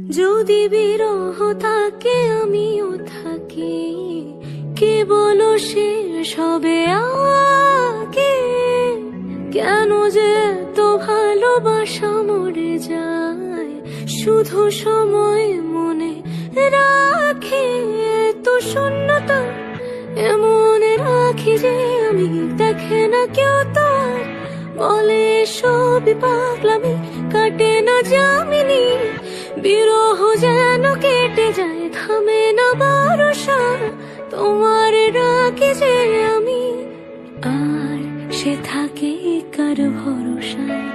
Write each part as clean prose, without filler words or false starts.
যদি বিরহ থাকে আমিও থাকি, কে বলো শেষ হবে আগে? কেন যে তো ভালোবাসা মরে যায়, শুধু সময় মনে রাখে। তো শূন্যতা এমন রাখি যে আমি দেখে না কেউ, তো আর বলে সবই পাগলামি, কাটে না যামিনী। বিরহ যেন কেটে যায়, থামে না ভরসা, তোমার রাখি যে আমি। আর সে থাকে কার ভরসায়,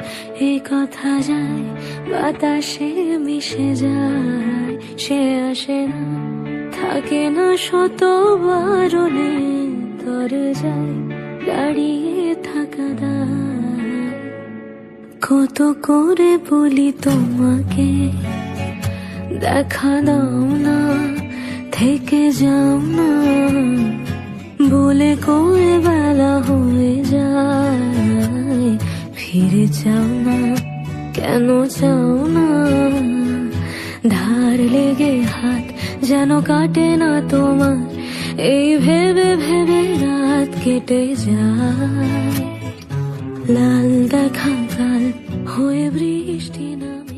এ কথা যায় বাতাসে মিশে যায়। সে আসে না, থাকে না, শত বারণে দরজায় দাঁড়িয়ে থাকা দায়। কত করে বলি তোমাকে দেখা দাও না, থেকে যাও না, বলে কয়ে বেলা হয়ে যায়। ফিরে যাও না, কেন যাও না? ধার লেগে হাত যেন কাটে না তোমার, এই ভেবে ভেবে রাত কেটে যায়। লাল দেখা কাল হয়ে বৃষ্টি নামে।